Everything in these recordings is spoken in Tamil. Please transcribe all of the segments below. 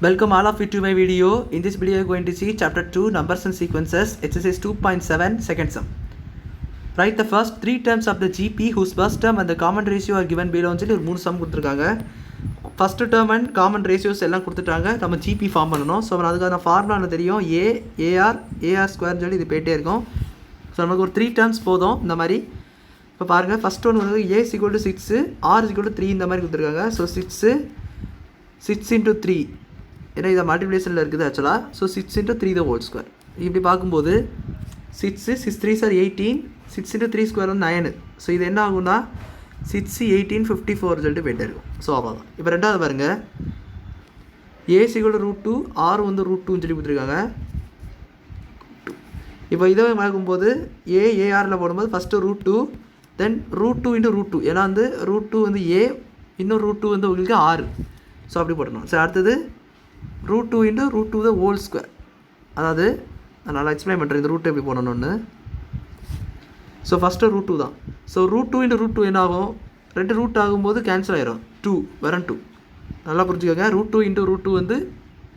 Welcome all of you to my video. In this video, you are going to see chapter 2 numbers and sequences, exercise 2.7 second sum. Write the first three terms of the GP whose first term and the common ratio are given below. சொல்லி ஒரு மூணு சம் கொடுத்துருக்காங்க. First term and common ratios எல்லாம் கொடுத்துட்டாங்க. நம்ம ஜிபி ஃபார்ம் பண்ணணும். ஸோ அதுக்கான ஃபார்முலா தெரியும், ஏஆர் ஸ்கொயர்னு சொல்லி இது போயிட்டே இருக்கும். ஸோ நமக்கு ஒரு த்ரீ டேர்ம்ஸ் போதும் இந்த மாதிரி. இப்போ பாருங்கள், ஃபஸ்ட் ஒன்று வந்து ஏ = 6, ஆர் = 3 இந்த மாதிரி கொடுத்துருக்காங்க. ஸோ 6 into 3, ஏன்னா இதை மல்டிப்ளிகேஷனில் இருக்குது ஆக்சுவலாக. So 6 into 3 the whole square. இப்படி பார்க்கும்போது 6 3s are 18, 6 into 3 square வந்து 9. ஸோ இது என்ன ஆகும்னா 6 18 54 சொல்லிட்டு போயிட்டே இருக்கும். ஸோ அவ்வளோதான். இப்போ ரெண்டாவது பாருங்கள், ஏ = √2, ஆர் வந்து √2ன்னு சொல்லி கொடுத்துருக்காங்க. இப்போ இதை பார்க்கும்போது ஏஆரில் போடும்போது ஃபஸ்ட்டு √2, தென் √2 into √2, ஏன்னா வந்து √2 வந்து ஏ, இன்னும் √2 வந்து உங்களுக்கு 6. ஸோ அப்படி போட்டணும். ஸோ அடுத்தது √2 into √2 the whole square. அதாவது நான் எக்ஸ்பிளைன் பண்ணுறேன் இந்த ரூட் எப்படி போடணும்னு. ஸோ ஃபஸ்ட்டு √2 தான். ஸோ √2 into √2 என்ன ஆகும், ரெண்டு ரூட் ஆகும்போது கேன்சல் ஆகிரும், 2 வெறும் 2. நல்லா புரிஞ்சுக்கோங்க, √2 into √2 வந்து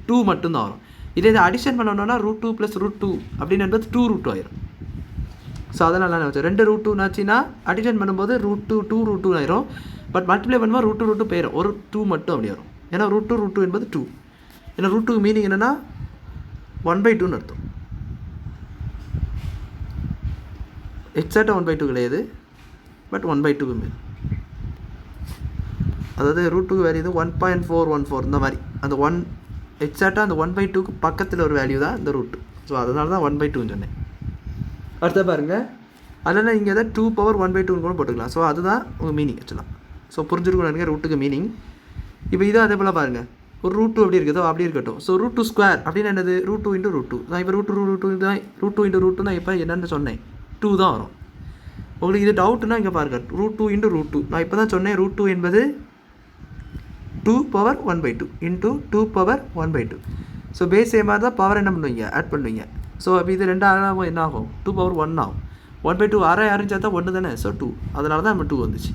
2 மட்டும்தான் வரும். இதே இதை அடிஷன் பண்ணணும்னா √2 + √2 அப்படின்னு என்பது 2√2 ஆயிரும். ஸோ அதனால் நான் வச்சேன், ரெண்டு √2 ஆச்சுன்னா அடிஷன் பண்ணும்போது √2 ஆயிரும். பட் மல்டிப்ளை பண்ணும்போது √2 போயிடும், ஒரு 2 மட்டும் அப்படி வரும். ஏன்னா √2 என்பது 2. ஏன்னா √2 மீனிங் என்னென்னா 1/2ன்னு அர்த்தம். எக்ஸாக்டாக 1/2 கிடையாது, பட் 1/2 மீன். அதாவது √2 வேல்யூ இது 1.414 இந்த மாதிரி. அந்த எக்ஸாக்டாக அந்த 1/2க்கு பக்கத்தில் ஒரு வேல்யூ தான் இந்த √2. ஸோ அதனால தான் 1/2ன்னு சொன்னேன். அடுத்த பாருங்கள், அதனால் இங்கே தான் 2^1/2 கூட போட்டுக்கலாம். ஸோ அதுதான் உங்கள் மீனிங் ஆக்சுவலாக. ஸோ புரிஞ்சிருக்கணும் எனக்கு ரூட்டுக்கு மீனிங். இப்போ இதான் அதே போல் பாருங்கள், ஒரு √2 அப்படி இருக்குதோ அப்படி இருக்கட்டும். ஸோ √2 ஸ்கொயர் அப்படின்னு என்னது, √2 into √2 நான் இப்போ √2 தான், √2 into √2 நான் இப்போ என்னென்னு சொன்னேன், 2 தான் வரும். உங்களுக்கு இது டவுட்னா இங்கே பாருங்கள், √2 into √2 நான் இப்போ தான் சொன்னேன். √2 என்பது 2^1/2 into 2^1/2. ஸோ பேஸ் சேமாக தான் பவர் என்ன பண்ணுவீங்க, ஆட் பண்ணுவீங்க. ஸோ அப்போ இது ரெண்டு ஆகும், என்ன ஆகும், 2^1 ஆகும். 1/2 6 சேர்த்தா 1 தானே. ஸோ 2, அதனால தான் நம்ம 2 வந்துச்சு.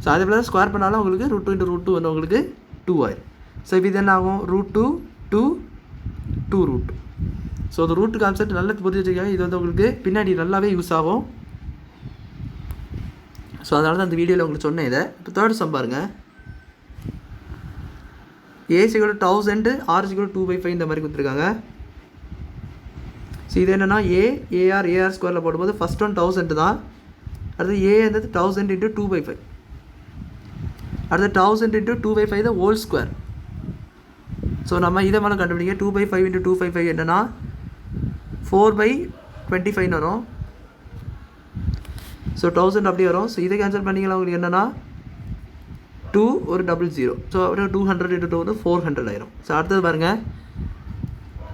ஸோ அதே போல் தான் ஸ்கொயர் பண்ணாலும் உங்களுக்கு √2 into √2 வந்து உங்களுக்கு 2 ஆயிரும். ஸோ இப்போ இது என்ன ஆகும், √2 to 2√2. ஸோ அந்த ரூட் கான்செப்ட் நல்லா புரிஞ்சு வச்சுக்காங்க. இது வந்து உங்களுக்கு பின்னாடி நல்லாவே யூஸ் ஆகும். ஸோ அதனால தான் அந்த வீடியோவில் உங்களுக்கு சொன்னேன் இதை. இப்போ தேர்ட் சம் பாருங்கள், ஏ = 1000, ஆர் = 2/5 இந்த மாதிரி கொடுத்துருக்காங்க. ஸோ இது என்னென்னா ஏஆர் ஸ்கொயரில் போடும்போது ஃபஸ்ட் ஒன் 1000 தான். அடுத்து ஏ வந்து 1000 into 2/5, அடுத்து 1000 into 2/5 the whole square. So நம்ம இதை மேலே கண்டுபிடிங்க. 2/5 into 2/5 என்னென்னா 4/25 வரும். ஸோ 1000 அப்படி வரும். ஸோ இதை கேன்சல் பண்ணிக்கலாம், உங்களுக்கு என்னென்னா 2 ஒரு 00. ஸோ அப்படியே 200 into 2 வந்து 400 ஆயிரும். ஸோ அடுத்தது பாருங்கள்,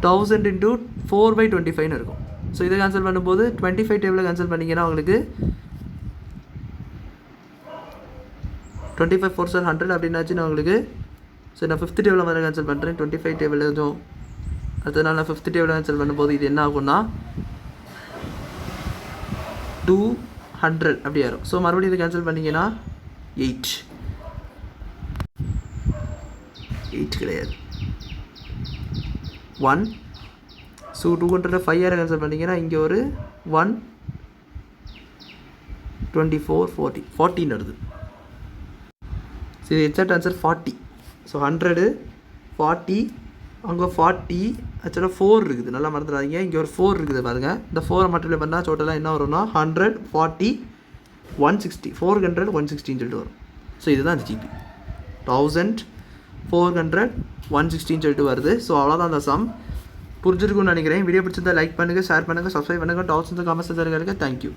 1000 into 4/25 இருக்கும். ஸோ இதை கேன்சல் பண்ணும்போது 25 டேபிளில் கேன்சல் பண்ணிங்கன்னா உங்களுக்கு 25 4 100 அப்படின்னாச்சுன்னா உங்களுக்கு. ஸோ நான் 5th டேபிளில் மாதிரி கேன்சல் பண்ணுறேன். 25 டேபிளில் கொஞ்சம் அடுத்ததுனால நான் 5th டேபிளில் கேன்சல் பண்ணும்போது இது என்ன ஆகும்னா 200 அப்படி ஆயிரும். ஸோ மறுபடியும் இதை கேன்சல் பண்ணிங்கன்னா 8 கிடையாது, 1. ஸோ 200 5 கேன்சல் பண்ணிங்கன்னா இங்கே ஒரு 1 24 40 14 வருது. ஸோ இது எக்ஸாக்ட் ஆன்சர் 40. ஸோ 100 40, அங்கே 40 ஆக்சுவலாக 4 இருக்குது, நல்லா மறந்துடாதீங்க. இங்கே ஒரு 4 இருக்குது பாருங்கள். இந்த 4 மல்டிப்ளை பண்ணால் டோட்டலாக என்ன வரும்னா 100 40 160 400 160 சொல்லிட்டு வரும். ஸோ இதுதான் அந்த ஜிபி 1000 400 160 சொல்லிட்டு வருது. ஸோ அவ்வளோதான் அந்த சம். புரிஞ்சிருக்குன்னு நினைக்கிறேன். வீடியோ பிடிச்சிருந்தா லைக் பண்ணுங்கள், ஷேர் பண்ணுங்கள், சப்ஸ்கிரைப் பண்ணுங்கள். டவுட்ஸ் இந்த கமெண்ட்ஸ் தருங்க. தேங்க்யூ.